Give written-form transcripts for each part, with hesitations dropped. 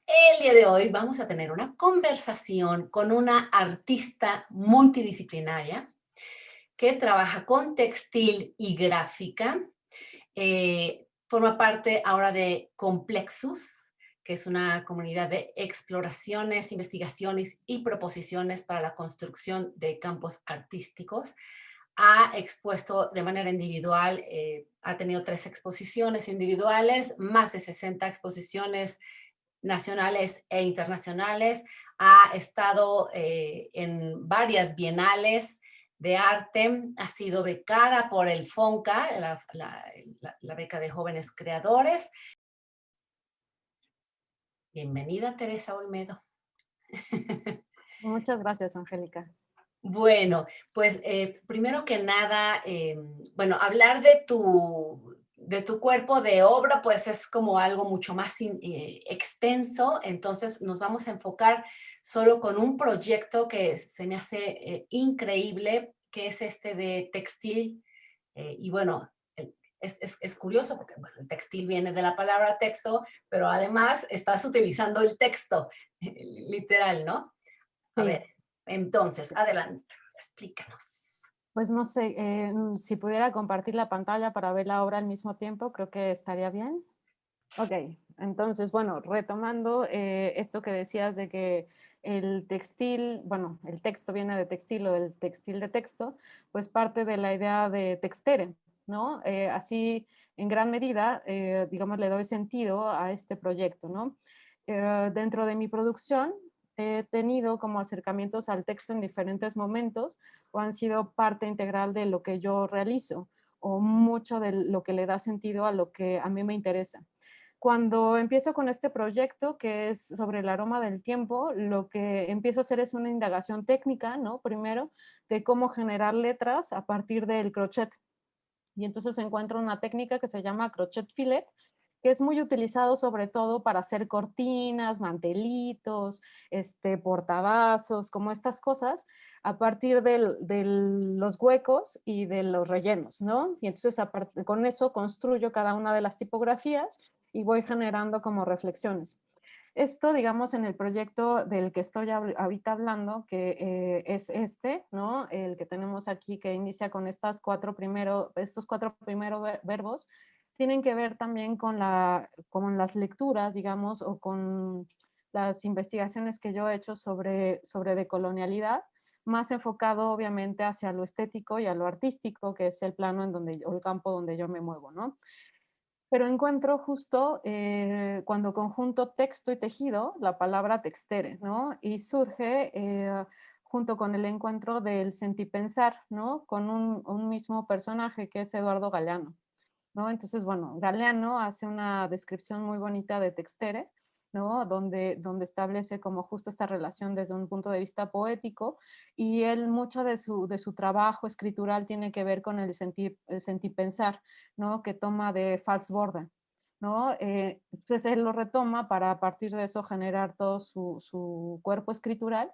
El día de hoy vamos a tener una conversación con una artista multidisciplinaria que trabaja con textil y gráfica. Forma parte ahora de Complexus, que es una comunidad de exploraciones, investigaciones y proposiciones para la construcción de campos artísticos. Ha expuesto de manera individual, ha tenido 3 exposiciones individuales, más de 60 exposiciones nacionales e internacionales. Ha estado en varias bienales de arte, ha sido becada por el FONCA, la beca de jóvenes creadores. Bienvenida, Teresa Olmedo. Muchas gracias, Angélica. Bueno, pues primero que nada, bueno, hablar de tu cuerpo de obra, pues es como algo mucho más extenso, entonces nos vamos a enfocar solo con un proyecto que se me hace increíble, que es este de textil, y bueno, es curioso porque bueno, el textil viene de la palabra texto, pero además estás utilizando el texto, literal, ¿no? A Sí, ver, entonces, adelante, explícanos. pues no sé, si pudiera compartir la pantalla para ver la obra al mismo tiempo, creo que estaría bien. Ok, entonces, bueno, retomando esto que decías de que el textil, bueno, el texto viene de textil o del textil de texto, pues parte de la idea de textere, ¿no? Así, en gran medida, digamos, le doy sentido a este proyecto, ¿no? Dentro de mi producción he tenido como acercamientos al texto en diferentes momentos o han sido parte integral de lo que yo realizo o mucho de lo que le da sentido a lo que a mí me interesa. Cuando empiezo con este proyecto, que es sobre el aroma del tiempo, lo que empiezo a hacer es una indagación técnica, ¿no? Primero, de cómo generar letras a partir del crochet. Y entonces encuentro una técnica que se llama crochet filet, que es muy utilizado sobre todo para hacer cortinas, mantelitos, portavasos, como estas cosas, a partir de los huecos y de los rellenos, ¿no? Y entonces con eso construyo cada una de las tipografías y voy generando como reflexiones. Esto, digamos, en el proyecto del que estoy ahorita hablando, que es este, ¿no? El que tenemos aquí, que inicia con estos cuatro primeros verbos, tienen que ver también con las lecturas, digamos, o con las investigaciones que yo he hecho sobre decolonialidad, más enfocado obviamente hacia lo estético y a lo artístico, que es el plano o el campo donde yo me muevo, ¿no? Pero encuentro justo cuando conjunto texto y tejido, la palabra textere, ¿no? Y surge junto con el encuentro del sentipensar, ¿no? Con un mismo personaje que es Eduardo Galeano, ¿no? Entonces, bueno, Galeano hace una descripción muy bonita de Textere, ¿no? Donde establece como justo esta relación desde un punto de vista poético y él mucho de su trabajo escritural tiene que ver con el sentipensar, ¿no? Que toma de Fals Borda, ¿no? Entonces él lo retoma para a partir de eso generar todo su cuerpo escritural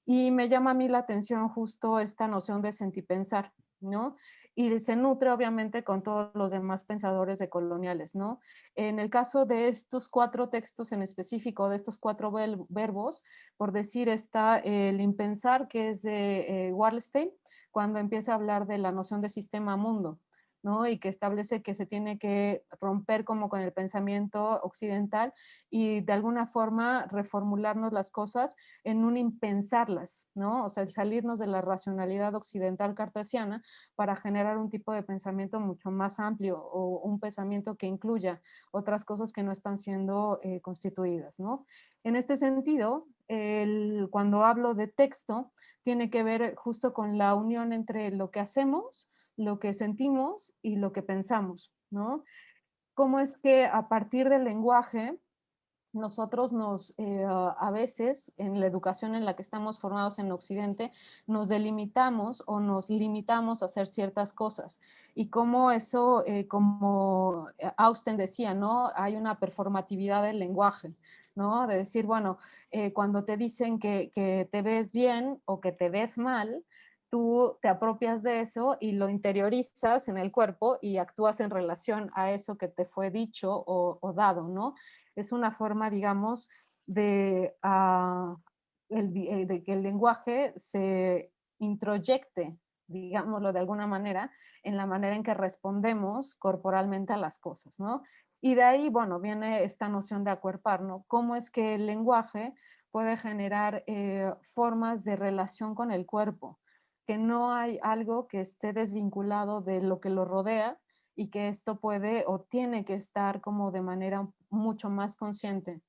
y me llama a mí la atención justo esta noción de sentipensar, ¿no? Y se nutre obviamente con todos los demás pensadores decoloniales, ¿no? En el caso de estos 4 textos en específico, de estos 4 verbos, por decir está el impensar, que es de Wallerstein, cuando empieza a hablar de la noción de sistema mundo, ¿no? Y que establece que se tiene que romper como con el pensamiento occidental y de alguna forma reformularnos las cosas en un impensarlas, ¿no? O sea, el salirnos de la racionalidad occidental cartesiana para generar un tipo de pensamiento mucho más amplio o un pensamiento que incluya otras cosas que no están siendo constituidas, ¿no? En este sentido, cuando hablo de texto, tiene que ver justo con la unión entre lo que hacemos, lo que sentimos y lo que pensamos, ¿no? Cómo es que a partir del lenguaje nosotros a veces en la educación en la que estamos formados en Occidente, nos delimitamos o nos limitamos a hacer ciertas cosas. Y cómo eso, como Austen decía, ¿no? Hay una performatividad del lenguaje, ¿no? De decir, bueno, cuando te dicen que te ves bien o que te ves mal, tú te apropias de eso y lo interiorizas en el cuerpo y actúas en relación a eso que te fue dicho o dado, ¿no? Es una forma, digamos, de, de que el lenguaje se introyecte, digámoslo de alguna manera, en la manera en que respondemos corporalmente a las cosas, ¿no? Y de ahí, bueno, viene esta noción de acuerpar, ¿no? Cómo es que el lenguaje puede generar formas de relación con el cuerpo, que no hay algo que esté desvinculado de lo que lo rodea y que esto puede o tiene que estar como de manera mucho más consciente.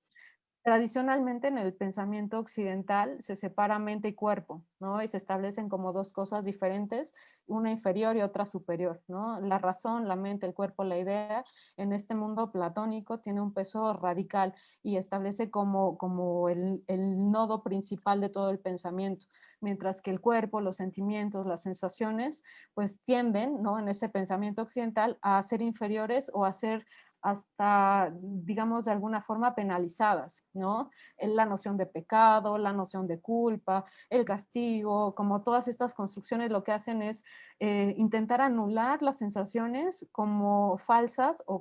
Tradicionalmente en el pensamiento occidental se separa mente y cuerpo, ¿no? Y se establecen como dos cosas diferentes, una inferior y otra superior, ¿no? La razón, la mente, el cuerpo, la idea, en este mundo platónico tiene un peso radical y establece como el nodo principal de todo el pensamiento, mientras que el cuerpo, los sentimientos, las sensaciones, pues tienden, ¿no? En ese pensamiento occidental a ser inferiores o a ser hasta, digamos, de alguna forma penalizadas, ¿no? La noción de pecado, la noción de culpa, el castigo, como todas estas construcciones lo que hacen es intentar anular las sensaciones como falsas o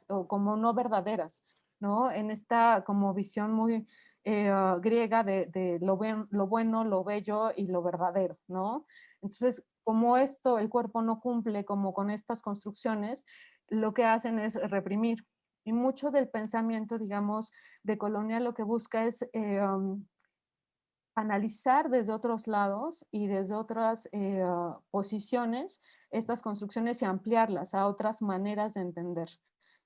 o como no verdaderas, ¿no? En esta como visión muy griega de lo bueno, lo bello y lo verdadero, ¿no? Entonces, como esto, el cuerpo no cumple como con estas construcciones, lo que hacen es reprimir. Y mucho del pensamiento, digamos, de colonia lo que busca es analizar desde otros lados y desde otras posiciones estas construcciones y ampliarlas a otras maneras de entender,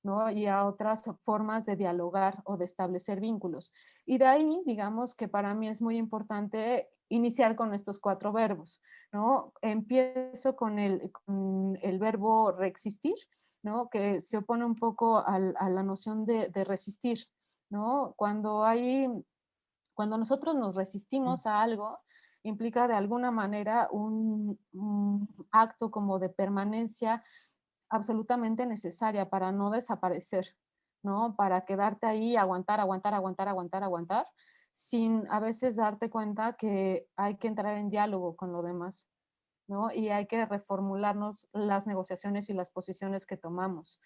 ¿no? Y a otras formas de dialogar o de establecer vínculos. Y de ahí, digamos que para mí es muy importante iniciar con estos cuatro verbos, ¿no? Empiezo con el verbo reexistir, ¿no? Que se opone un poco a la noción de resistir, ¿no? Cuando nosotros nos resistimos a algo, implica de alguna manera un acto como de permanencia absolutamente necesaria para no desaparecer, ¿no? Para quedarte ahí, aguantar, aguantar, aguantar, aguantar, aguantar, sin a veces darte cuenta que hay que entrar en diálogo con lo demás, ¿no? Y hay que reformularnos las negociaciones y las posiciones que tomamos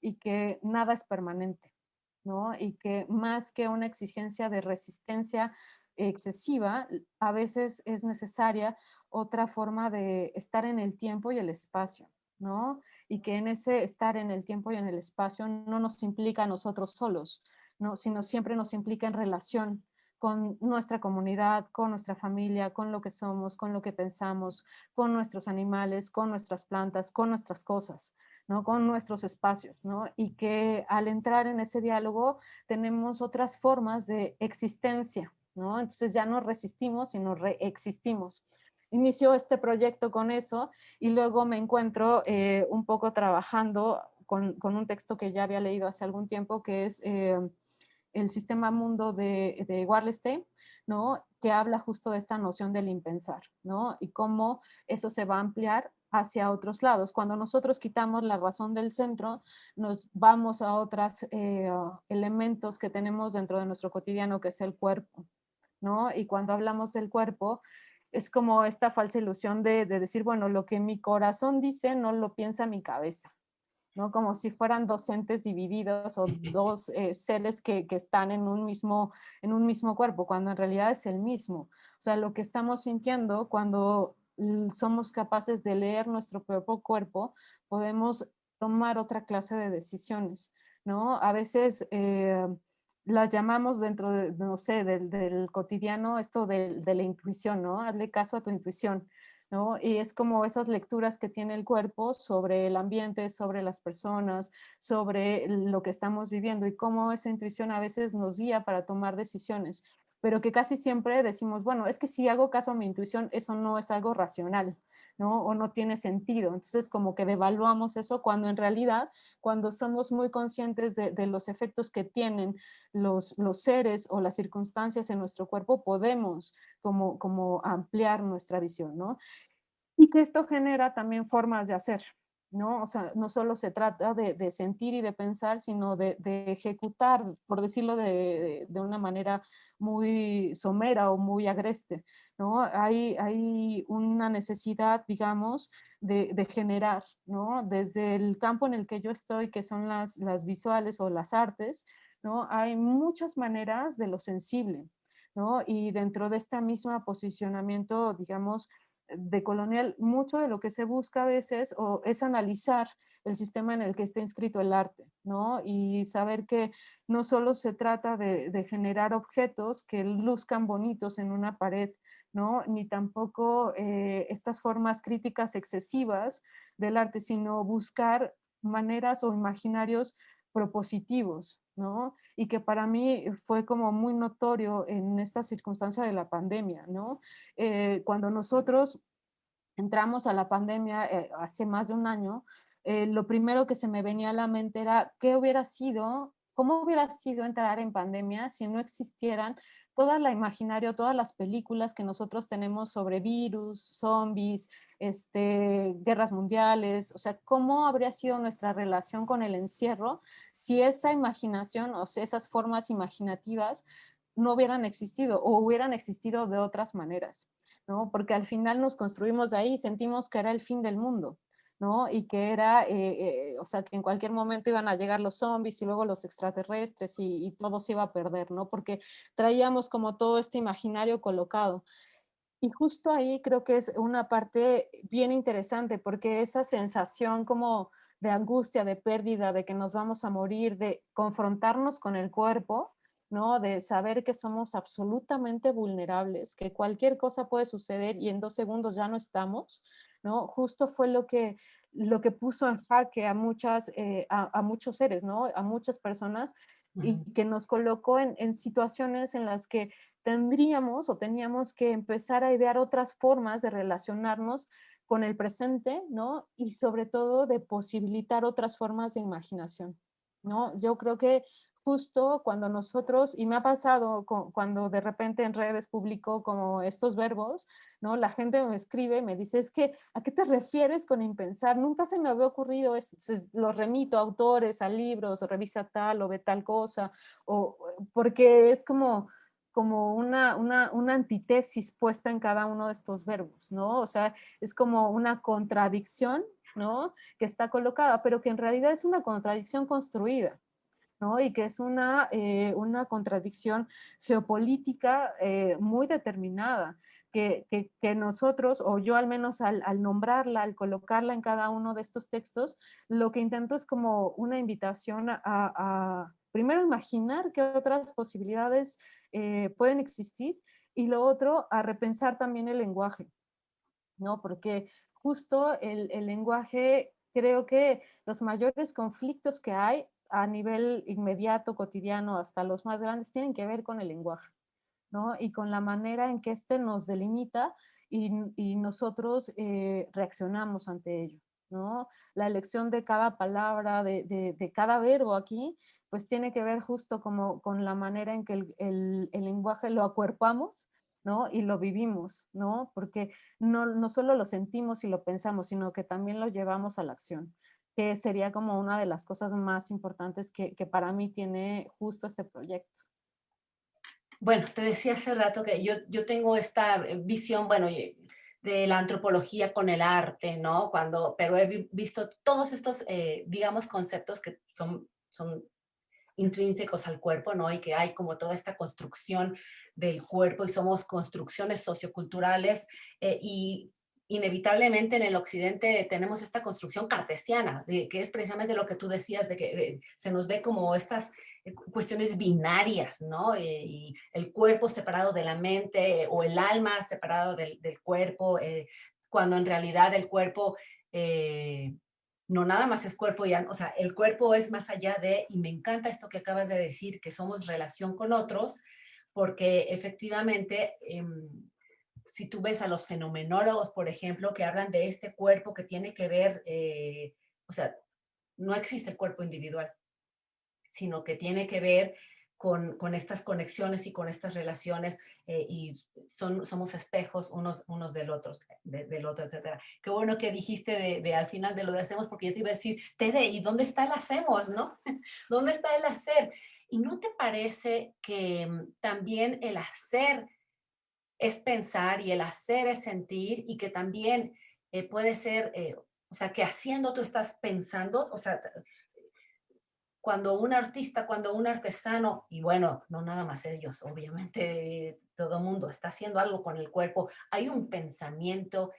y que nada es permanente, ¿no? Y que más que una exigencia de resistencia excesiva, a veces es necesaria otra forma de estar en el tiempo y el espacio, ¿no? Y que en ese estar en el tiempo y en el espacio no nos implica a nosotros solos, ¿no? Sino siempre nos implica en relación con nuestra comunidad, con nuestra familia, con lo que somos, con lo que pensamos, con nuestros animales, con nuestras plantas, con nuestras cosas, ¿no? Con nuestros espacios, ¿no? Y que al entrar en ese diálogo tenemos otras formas de existencia, ¿no? Entonces ya no resistimos, sino reexistimos. Inició este proyecto con eso y luego me encuentro un poco trabajando con un texto que ya había leído hace algún tiempo, que es el sistema mundo de Wallerstein, ¿no? Que habla justo de esta noción del impensar, ¿no? Y cómo eso se va a ampliar hacia otros lados. Cuando nosotros quitamos la razón del centro, nos vamos a otros elementos que tenemos dentro de nuestro cotidiano, que es el cuerpo, ¿no? Y cuando hablamos del cuerpo, es como esta falsa ilusión de decir, bueno, lo que mi corazón dice no lo piensa mi cabeza, ¿no? Como si fueran dos entes divididos o dos seres que están en un mismo cuerpo, cuando en realidad es el mismo. O sea, lo que estamos sintiendo cuando somos capaces de leer nuestro propio cuerpo, podemos tomar otra clase de decisiones, ¿no? A veces las llamamos dentro de, no sé, del cotidiano, esto de la intuición, ¿no? Hazle caso a tu intuición, ¿no? Y es como esas lecturas que tiene el cuerpo sobre el ambiente, sobre las personas, sobre lo que estamos viviendo y cómo esa intuición a veces nos guía para tomar decisiones, pero que casi siempre decimos, bueno, es que si hago caso a mi intuición, eso no es algo racional, ¿no? O no tiene sentido. Entonces, como que devaluamos eso cuando en realidad, cuando somos muy conscientes de los efectos que tienen los seres o las circunstancias en nuestro cuerpo, podemos como ampliar nuestra visión, ¿no? Y que esto genera también formas de hacer, ¿no? O sea, no solo se trata de sentir y de pensar, sino de ejecutar, por decirlo de una manera muy somera o muy agreste, ¿no? Hay una necesidad, digamos, de generar, ¿no? Desde el campo en el que yo estoy, que son las visuales o las artes, ¿no? Hay muchas maneras de lo sensible, ¿no? Y dentro de este mismo posicionamiento, digamos, de colonial, mucho de lo que se busca a veces o es analizar el sistema en el que está inscrito el arte, ¿no? Y saber que no solo se trata de generar objetos que luzcan bonitos en una pared, ¿no? Ni tampoco estas formas críticas excesivas del arte, sino buscar maneras o imaginarios propositivos, ¿no? Y que para mí fue como muy notorio en esta circunstancia de la pandemia, ¿no? Cuando nosotros entramos a la pandemia hace más de un año, lo primero que se me venía a la mente era qué hubiera sido, cómo hubiera sido entrar en pandemia si no existieran toda la imaginario, todas las películas que nosotros tenemos sobre virus, zombies, guerras mundiales, o sea, cómo habría sido nuestra relación con el encierro si esa imaginación o sea, esas formas imaginativas no hubieran existido o hubieran existido de otras maneras. ¿No? Porque al final nos construimos de ahí y sentimos que era el fin del mundo, ¿no? Y que era, o sea, que en cualquier momento iban a llegar los zombies y luego los extraterrestres y todo se iba a perder, ¿no? Porque traíamos como todo este imaginario colocado. Y justo ahí creo que es una parte bien interesante, porque esa sensación como de angustia, de pérdida, de que nos vamos a morir, de confrontarnos con el cuerpo, ¿no? De saber que somos absolutamente vulnerables, que cualquier cosa puede suceder y en 2 segundos ya no estamos, ¿no? Justo fue lo que puso en jaque a, a muchos seres, ¿no? A muchas personas y Ujú. que nos colocó en situaciones en las que tendríamos o teníamos que empezar a idear otras formas de relacionarnos con el presente, ¿no? Y sobre todo de posibilitar otras formas de imaginación, ¿no? Yo creo que justo cuando nosotros, y me ha pasado cuando de repente en redes publico como estos verbos, ¿no? La gente me escribe, me dice, es que, ¿a qué te refieres con impensar? Nunca se me había ocurrido esto. Entonces, lo remito a autores, a libros, o revisa tal o ve tal cosa, o porque es como una antítesis puesta en cada uno de estos verbos, ¿no? O sea, es como una contradicción, ¿no? Que está colocada, pero que en realidad es una contradicción construida, ¿no? Y que es una contradicción geopolítica muy determinada, que nosotros, o yo al menos al nombrarla, al colocarla en cada uno de estos textos, lo que intento es como una invitación primero imaginar qué otras posibilidades pueden existir y lo otro, a repensar también el lenguaje, ¿no? Porque justo el lenguaje, creo que los mayores conflictos que hay a nivel inmediato, cotidiano, hasta los más grandes, tienen que ver con el lenguaje, ¿no? Y con la manera en que éste nos delimita y nosotros reaccionamos ante ello, ¿no? La elección de cada palabra, de cada verbo aquí, pues tiene que ver justo como con la manera en que el lenguaje lo acuerpamos, ¿no? Y lo vivimos, ¿no? Porque no solo lo sentimos y lo pensamos, sino que también lo llevamos a la acción, que sería como una de las cosas más importantes que para mí tiene justo este proyecto. Bueno, te decía hace rato que yo tengo esta visión, bueno, de la antropología con el arte, ¿no? Pero he visto todos estos, digamos, conceptos que son intrínsecos al cuerpo, ¿no? Y que hay como toda esta construcción del cuerpo y somos construcciones socioculturales y inevitablemente en el occidente tenemos esta construcción cartesiana, que es precisamente lo que tú decías, de que se nos ve como estas cuestiones binarias, ¿no? Y el cuerpo separado de la mente o el alma separado del cuerpo, cuando en realidad el cuerpo no nada más es cuerpo, ya, o sea, el cuerpo es más allá de, y me encanta esto que acabas de decir, que somos relación con otros, porque efectivamente, si tú ves a los fenomenólogos, por ejemplo, que hablan de este cuerpo que tiene que ver, o sea, no existe el cuerpo individual, sino que tiene que ver con estas conexiones y con estas relaciones y somos espejos unos del otro, etcétera. Qué bueno que dijiste al final de lo de hacemos, porque yo te iba a decir, Tere, ¿y dónde está el hacemos, no? ¿Dónde está el hacer? ¿Y no te parece que también el hacer es pensar y el hacer es sentir y que también puede ser, o sea, que haciendo tú estás pensando, o sea, cuando un artista, cuando un artesano, y bueno, no nada más ellos, obviamente todo el mundo está haciendo algo con el cuerpo, hay un pensamiento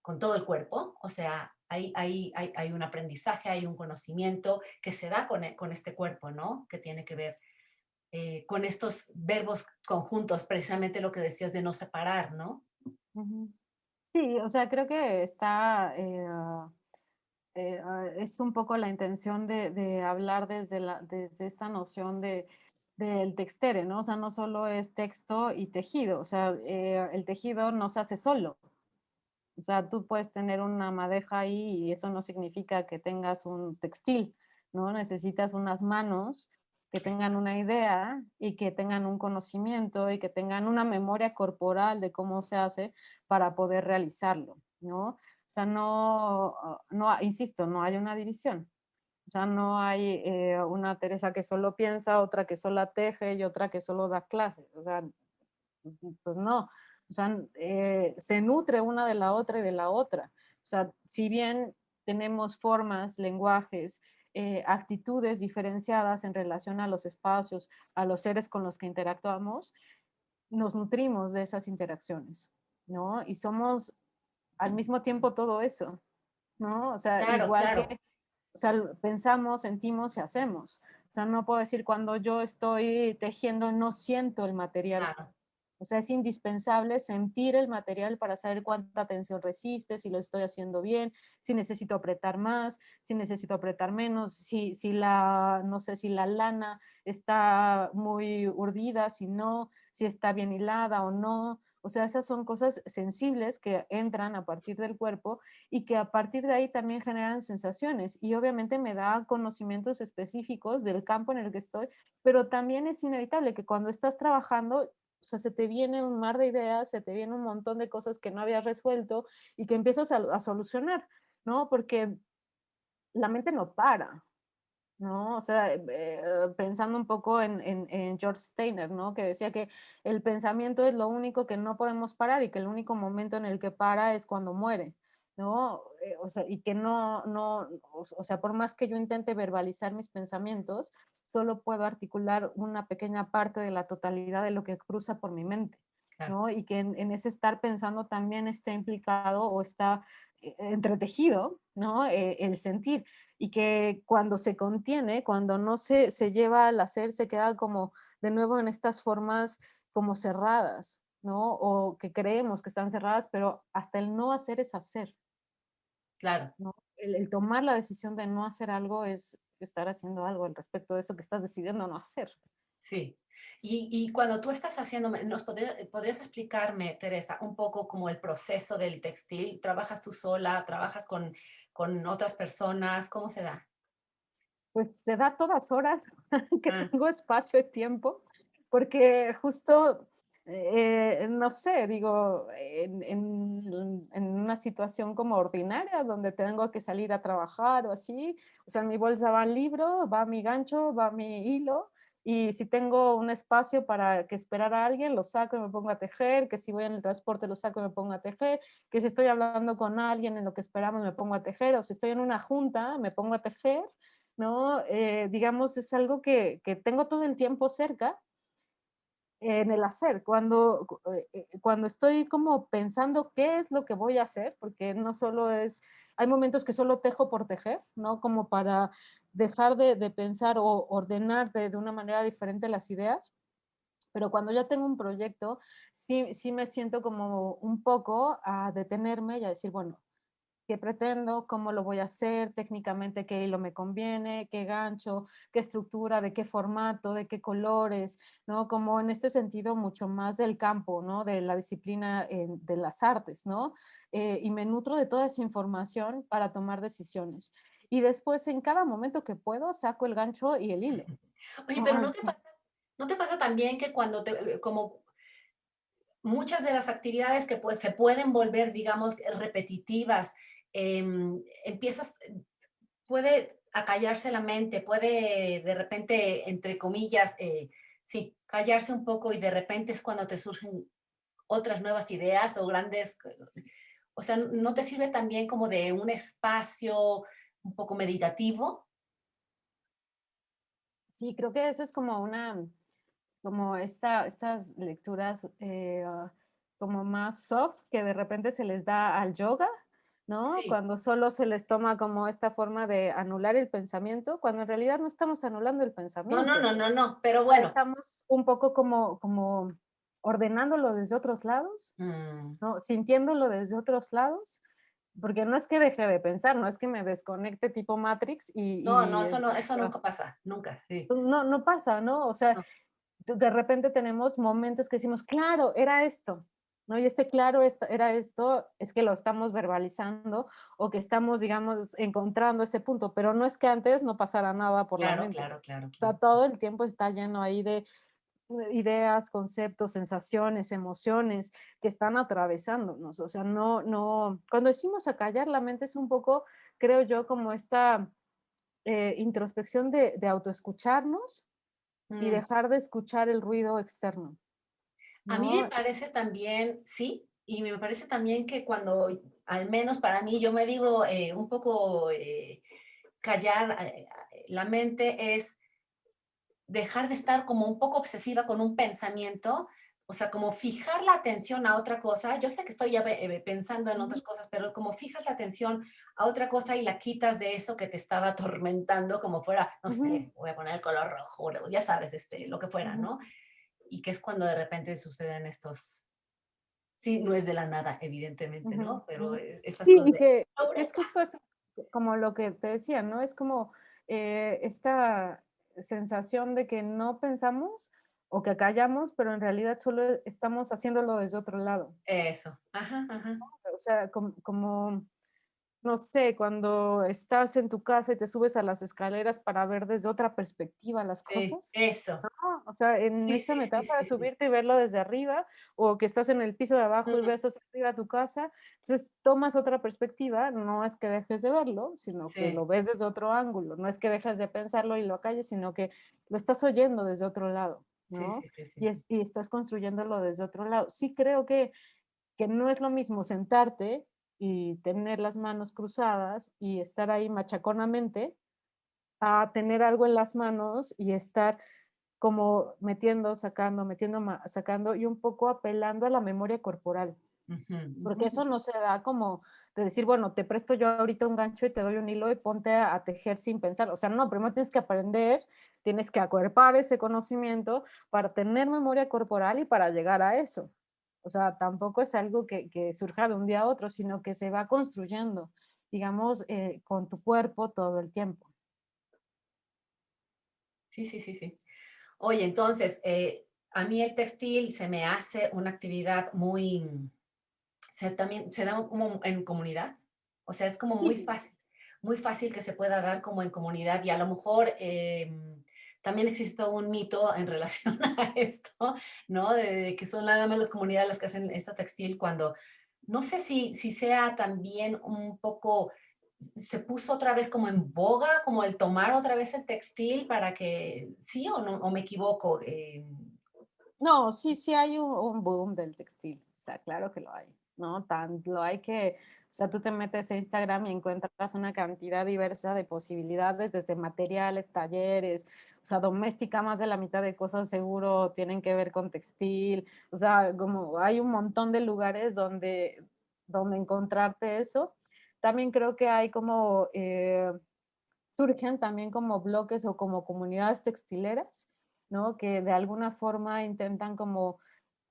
con todo el cuerpo, o sea, hay un aprendizaje, hay un conocimiento que se da con este cuerpo, ¿no? Que tiene que ver con estos verbos conjuntos, precisamente lo que decías de no separar, ¿no? Ujú. Sí, o sea, creo que está, es un poco la intención de hablar desde esta noción del textere, ¿no? O sea, no solo es texto y tejido, o sea, el tejido no se hace solo. O sea, tú puedes tener una madeja ahí y eso no significa que tengas un textil, ¿no? Necesitas unas manos que tengan una idea y que tengan un conocimiento y que tengan una memoria corporal de cómo se hace para poder realizarlo, ¿no? O sea, insisto, no hay una división. O sea, no hay una Teresa que solo piensa, otra que solo teje y otra que solo da clases. O sea, pues no. O sea, se nutre una de la otra y de la otra. O sea, si bien tenemos formas, lenguajes, actitudes diferenciadas en relación a los espacios, a los seres con los que interactuamos, nos nutrimos de esas interacciones, ¿no? Y somos al mismo tiempo todo eso, ¿no? O sea, Claro, igual claro, que, o sea, pensamos, sentimos y hacemos. O sea, no puedo decir cuando yo estoy tejiendo no siento el material. claro, O sea, es indispensable sentir el material para saber cuánta tensión resiste, si lo estoy haciendo bien, si necesito apretar más, si necesito apretar menos, no sé, si la lana está muy urdida, si no, si está bien hilada o no. O sea, esas son cosas sensibles que entran a partir del cuerpo y que a partir de ahí también generan sensaciones. Y obviamente me da conocimientos específicos del campo en el que estoy, pero también es inevitable que cuando estás trabajando o sea, se te viene un mar de ideas, se te viene un montón de cosas que no habías resuelto y que empiezas a solucionar, ¿no? Porque la mente no para, ¿no? O sea, pensando un poco en George Steiner, ¿no? Que decía que el pensamiento es lo único que no podemos parar y que el único momento en el que para es cuando muere, ¿no? O sea, y que o sea, por más que yo intente verbalizar mis pensamientos, solo puedo articular una pequeña parte de la totalidad de lo que cruza por mi mente, claro. ¿no? Y que en ese estar pensando también está implicado o está entretejido, ¿no? El sentir y que cuando se contiene, cuando no se lleva al hacer, se queda como de nuevo en estas formas como cerradas, ¿no? O que creemos que están cerradas, pero hasta el no hacer es hacer, Claro. ¿no? El tomar la decisión de no hacer algo es estar haciendo algo al respecto de eso que estás decidiendo no hacer. Sí. Y cuando tú estás haciendo, podrías explicarme, Teresa, un poco como el proceso del textil? ¿Trabajas tú sola? ¿Trabajas con otras personas? ¿Cómo se da? Pues se da a todas horas que Ah, tengo espacio y tiempo, porque justo, no sé, digo, en una situación como ordinaria, donde tengo que salir a trabajar o así, o sea, en mi bolsa va el libro, va mi gancho, va mi hilo, y si tengo un espacio para que esperar a alguien, lo saco y me pongo a tejer, que si voy en el transporte lo saco y me pongo a tejer, que si estoy hablando con alguien en lo que esperamos me pongo a tejer, o si estoy en una junta me pongo a tejer, ¿no? Digamos, es algo que tengo todo el tiempo cerca en el hacer. Cuando estoy como pensando qué es lo que voy a hacer, porque no solo es, hay momentos que solo tejo por tejer, ¿no? Como para dejar de pensar o ordenar de una manera diferente las ideas. Pero cuando ya tengo un proyecto, sí me siento como un poco a detenerme y a decir, bueno, qué pretendo, cómo lo voy a hacer, técnicamente qué hilo me conviene, qué gancho, qué estructura, de qué formato, de qué colores, ¿no? Como en este sentido mucho más del campo, ¿no? De la disciplina de las artes, ¿no? Y me nutro de toda esa información para tomar decisiones. Y después, en cada momento que puedo, saco el gancho y el hilo. oye, pero Oh, sí. ¿no te pasa también que cuando como muchas de las actividades que pues, se pueden volver, digamos, repetitivas, empiezas, puede acallarse la mente, puede de repente, entre comillas, sí, callarse un poco y de repente es cuando te surgen otras nuevas ideas o grandes, o sea, ¿no te sirve también como de un espacio un poco meditativo? Sí, creo que eso es como como estas lecturas como más soft que de repente se les da al yoga, ¿no? Sí. Cuando solo se les toma como esta forma de anular el pensamiento, cuando en realidad no estamos anulando el No, no, pensamiento, no, no, no, pero sea, bueno. estamos un poco como ordenándolo desde otros lados, Mm, ¿no? Sintiéndolo desde otros lados, porque no es que deje de pensar, no es que me desconecte tipo Matrix no, no, y eso no, o eso sea, nunca pasa, nunca, sí. no pasa, ¿no? O sea, No, de repente tenemos momentos que decimos, claro, era esto, ¿no? Y este claro era esto, es que lo estamos verbalizando o que estamos, digamos, encontrando ese punto, pero no es que antes no pasara nada por la claro, mente. claro, claro, O sea, claro. todo el tiempo está lleno ahí de ideas, conceptos, sensaciones, emociones que están atravesándonos. O sea, cuando decimos acallar la mente es un poco, creo yo, como esta introspección de autoescucharnos y Mm. dejar de escuchar el ruido externo, A mí me ¿no? parece también, sí, y me parece también que cuando, al menos para mí, yo me digo un poco callar la mente es dejar de estar como un poco obsesiva con un pensamiento, o sea, como fijar la atención a otra cosa. Yo sé que estoy ya pensando en Ujú, otras cosas, pero como fijas la atención a otra cosa y la quitas de eso que te estaba atormentando, como fuera, no ujú, sé, voy a poner el color rojo, ya sabes, lo que fuera, ujú. ¿no? Y que es cuando de repente suceden estos, sí, no es de la nada, evidentemente, Ujú, ¿no? Pero ujú. estas Sí, cosas de, que es ¡eureka! justo eso, como lo que te decía, ¿no? Es como esta sensación de que no pensamos o que callamos, pero en realidad solo estamos haciéndolo desde otro lado. Eso, ajá, ajá. O sea, como no sé, cuando estás en tu casa y te subes a las escaleras para ver desde otra perspectiva las Sí, cosas, eso. ¿no? O sea, en Sí, esta sí, sí, metáfora, sí, sí. subirte y verlo desde arriba, o que estás en el piso de abajo y Mm, ves hacia arriba tu casa, entonces tomas otra perspectiva, no es que dejes de verlo, sino que sí, lo ves desde otro ángulo, no es que dejes de pensarlo y lo acalles, sino que lo estás oyendo desde otro lado, sí, sí, ¿no? sí, sí, sí. Y estás construyéndolo desde otro lado. Sí creo que no es lo mismo sentarte y tener las manos cruzadas y estar ahí machaconamente, a tener algo en las manos y estar como metiendo, sacando, metiendo, sacando y un poco apelando a la memoria corporal, Ujú, porque ujú. eso no se da como de decir, bueno, te presto yo ahorita un gancho y te doy un hilo y ponte a tejer sin pensar. O sea, no, primero tienes que aprender, tienes que acuerpar ese conocimiento para tener memoria corporal y para llegar a eso. O sea, tampoco es algo que surja de un día a otro, sino que se va construyendo, digamos, con tu cuerpo todo el tiempo. Sí, sí, sí, sí. Oye, entonces, a mí el textil se me hace una actividad muy, también se da como en comunidad, o sea, es como Sí. muy fácil que se pueda dar como en comunidad y a lo mejor también existe todo un mito en relación a esto, ¿no? De que son nada más las comunidades las que hacen esta textil cuando, no sé si sea también un poco, se puso otra vez como en boga, como el tomar otra vez el textil para que, sí o no, o me equivoco. No, sí, sí hay un boom del textil, o sea, claro que lo hay, ¿no? Lo hay que, o sea, tú te metes a Instagram y encuentras una cantidad diversa de posibilidades, desde materiales, talleres, o sea, doméstica, más de la mitad de cosas seguro tienen que ver con textil, o sea, como hay un montón de lugares donde encontrarte eso. También creo que hay como, surgen también como bloques o como comunidades textileras, ¿no? Que de alguna forma intentan como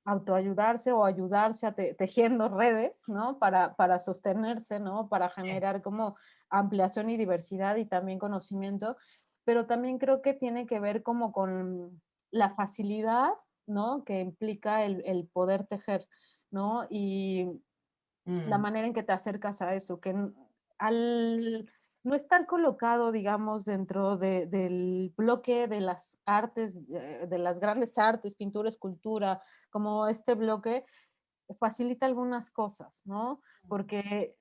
autoayudarse o ayudarse tejiendo redes, ¿no? Para sostenerse, ¿no? Para generar como ampliación y diversidad y también conocimiento, pero también creo que tiene que ver como con la facilidad, ¿no? Que implica el poder tejer, ¿no? Y la Mm, manera en que te acercas a eso, que al no estar colocado, digamos, dentro del bloque de las artes, de las grandes artes, pintura, escultura, como este bloque, facilita algunas cosas, ¿no? Porque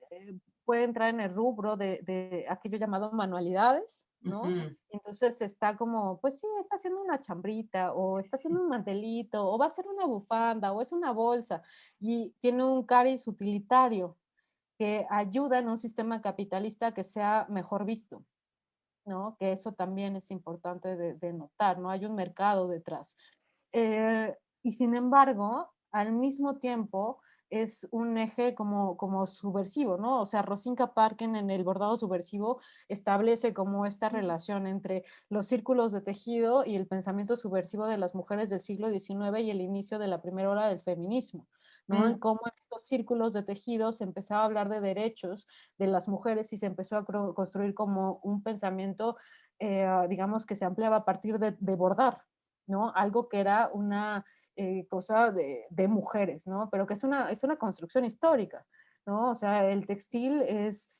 puede entrar en el rubro de aquello llamado manualidades, ¿no? ujú. Entonces está como, pues sí, está haciendo una chambrita o está haciendo un mantelito o va a hacer una bufanda o es una bolsa y tiene un cariz utilitario que ayuda en un sistema capitalista a que sea mejor visto. ¿no? Que eso también es importante de notar, ¿no? Hay un mercado detrás. Y sin embargo, al mismo tiempo es un eje como subversivo, ¿no? O sea, Rosinka Parken en el bordado subversivo establece como esta relación entre los círculos de tejido y el pensamiento subversivo de las mujeres del siglo XIX y el inicio de la primera ola del feminismo, ¿no? En Mm, cómo en estos círculos de tejido se empezaba a hablar de derechos de las mujeres y se empezó a construir como un pensamiento, digamos, que se ampliaba a partir de bordar, ¿no? Algo que era una cosa de mujeres, ¿no? Pero que es una construcción histórica, ¿no? O sea, el textil es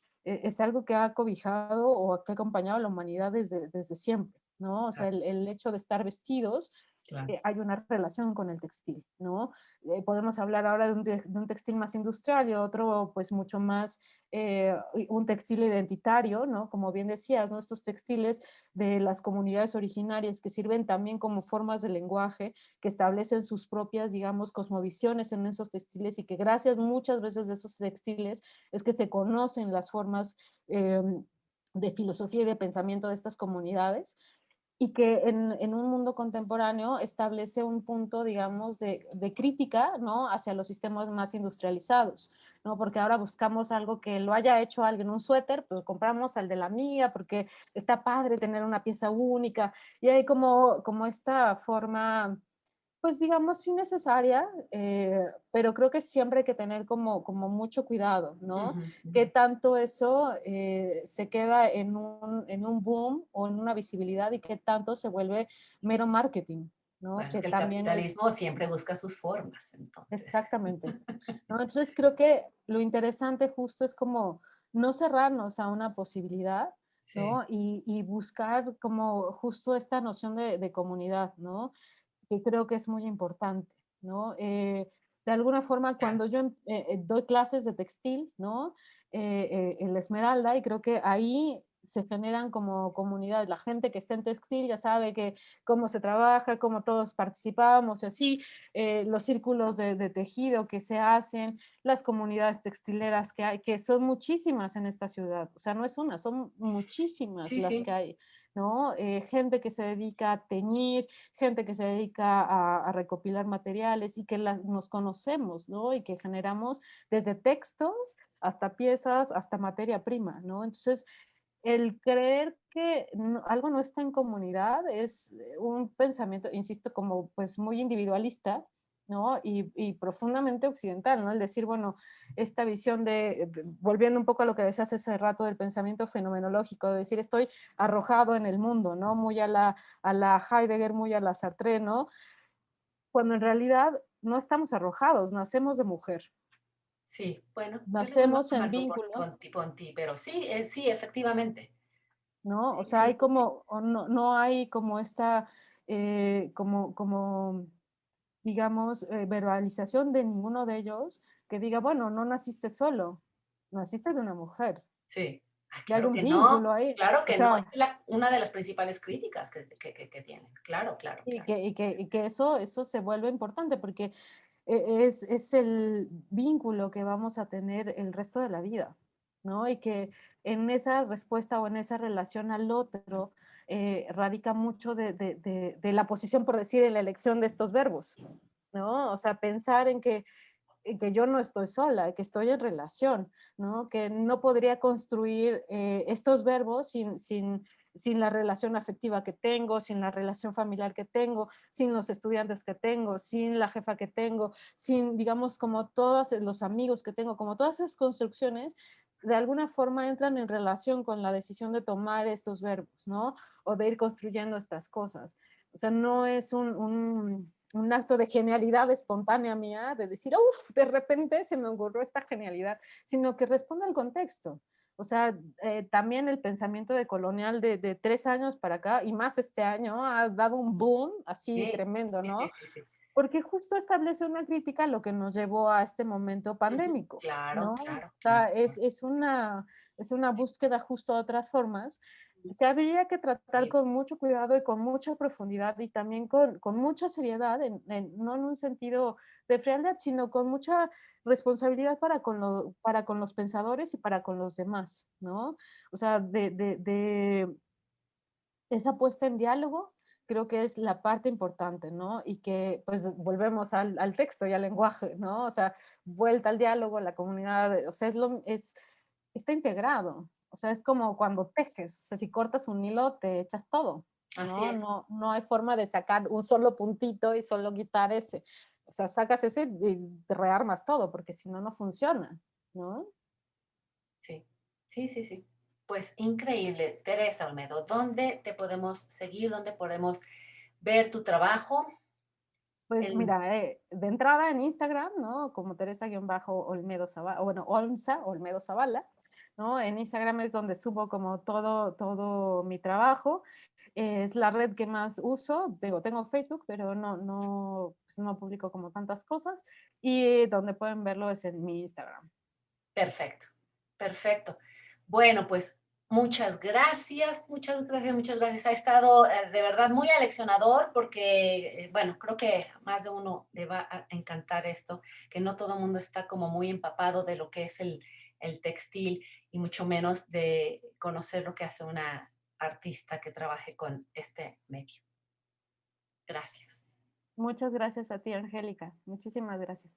algo que ha cobijado o que ha acompañado a la humanidad desde siempre, ¿no? O sea, claro, el hecho de estar vestidos, claro. hay una relación con el textil, ¿no? Podemos hablar ahora de un textil más industrial y otro pues mucho más, un textil identitario, ¿no? Como bien decías, ¿no? Estos textiles de las comunidades originarias que sirven también como formas de lenguaje, que establecen sus propias, digamos, cosmovisiones en esos textiles y que gracias muchas veces de esos textiles es que se conocen las formas de filosofía y de pensamiento de estas comunidades y que en un mundo contemporáneo establece un punto, digamos, de crítica, ¿no? Hacia los sistemas más industrializados, ¿no? Porque ahora buscamos algo que lo haya hecho alguien, un suéter, pues compramos al de la amiga porque está padre tener una pieza única y hay como esta forma pues digamos, sí necesaria, pero creo que siempre hay que tener como mucho cuidado, ¿no? Ujú, Que ujú. tanto eso se queda en un boom o en una visibilidad y que tanto se vuelve mero marketing, ¿no? Bueno, es Que que el también es capitalismo siempre busca sus formas, entonces. exactamente, ¿no? Entonces creo que lo interesante justo es como no cerrarnos a una posibilidad, Sí, ¿no? Y buscar como justo esta noción de comunidad, ¿no? Que creo que es muy importante, ¿no? De alguna forma, claro. cuando yo doy clases de textil, ¿no? En la Esmeralda, y creo que ahí se generan como comunidades. La gente que está en textil ya sabe que cómo se trabaja, cómo todos participamos y así, los círculos de tejido que se hacen, las comunidades textileras que hay, que son muchísimas en esta ciudad. O sea, no es una, son muchísimas Sí, las que sí. hay, ¿no? Gente que se dedica a teñir, gente que se dedica a recopilar materiales y que nos conocemos, ¿no? Y que generamos desde textos hasta piezas, hasta materia prima, ¿no? Entonces, el creer que algo no está en comunidad es un pensamiento, insisto, como pues muy individualista, ¿no? Y profundamente occidental, ¿no? El decir, bueno, esta visión volviendo un poco a lo que decías hace rato del pensamiento fenomenológico, de decir, estoy arrojado en el mundo, ¿no? Muy a la Heidegger, muy a la Sartre, ¿no? Cuando en realidad no estamos arrojados, nacemos de mujer, Sí, bueno, yo le voy más nacemos a en Marco vínculo, Ponti, pero sí, sí, efectivamente. ¿no? O Sí, sea, sí, hay sí, sí. como, o no, no hay como esta, como, digamos, verbalización de ninguno de ellos que diga, bueno, no naciste solo, naciste de una mujer, Sí. Ay, y hay un vínculo ahí. claro O que no, sea, es una de las principales críticas que tienen. Claro, claro, claro. y que eso se vuelve importante porque es el vínculo que vamos a tener el resto de la vida, ¿no? Y que en esa respuesta o en esa relación al otro radica mucho de la posición, por decir, en la elección de estos verbos, ¿no? O sea, pensar en que yo no estoy sola, que estoy en relación, ¿no? Que no podría construir estos verbos sin la relación afectiva que tengo, sin la relación familiar que tengo, sin los estudiantes que tengo, sin la jefa que tengo, sin, digamos, como todos los amigos que tengo, como todas esas construcciones, de alguna forma entran en relación con la decisión de tomar estos verbos, ¿no? O de ir construyendo estas cosas. O sea, no es un acto de genialidad espontánea mía, de decir, uff, de repente se me ocurrió esta genialidad, sino que responde al contexto. O sea, también el pensamiento de colonial de 3 años para acá, y más este año, ha dado un boom así Sí, tremendo, sí, sí, ¿no? sí, sí. Porque justo establece una crítica a lo que nos llevó a este momento Ujú. pandémico, Claro, ¿no? O claro, claro, sea, claro. es una búsqueda justo de otras formas que habría que tratar Sí, con mucho cuidado y con mucha profundidad y también con mucha seriedad, no en un sentido de frialdad, sino con mucha responsabilidad para con los pensadores y para con los demás, ¿no? O sea, esa puesta en diálogo creo que es la parte importante, ¿no? Y que pues volvemos al texto y al lenguaje, ¿no? O sea, vuelta al diálogo, la comunidad, o sea, está integrado. O sea, es como cuando tejes, o sea, si cortas un hilo, te echas todo, Así ¿no? es. No hay forma de sacar un solo puntito y solo quitar ese. O sea, sacas ese y te rearmas todo, porque si no, no funciona, ¿no? Sí, sí, sí, sí. Pues increíble, Teresa Olmedo. ¿Dónde te podemos seguir? ¿Dónde podemos ver tu trabajo? Pues El, mira, de entrada en Instagram, ¿no? Como Teresa-Olmedo Zavala, bueno, Olmsa, Olmedo Zavala, ¿no? En Instagram es donde subo como todo mi trabajo. Es la red que más uso. Digo, tengo Facebook, pero pues no publico como tantas cosas. Y donde pueden verlo es en mi Instagram. perfecto, perfecto. Bueno, pues muchas gracias, muchas gracias, muchas gracias. Ha estado de verdad muy aleccionador porque, bueno, creo que más de uno le va a encantar esto, que no todo el mundo está como muy empapado de lo que es el textil y mucho menos de conocer lo que hace una artista que trabaje con este medio. Gracias. Muchas gracias a ti, Angélica. Muchísimas gracias.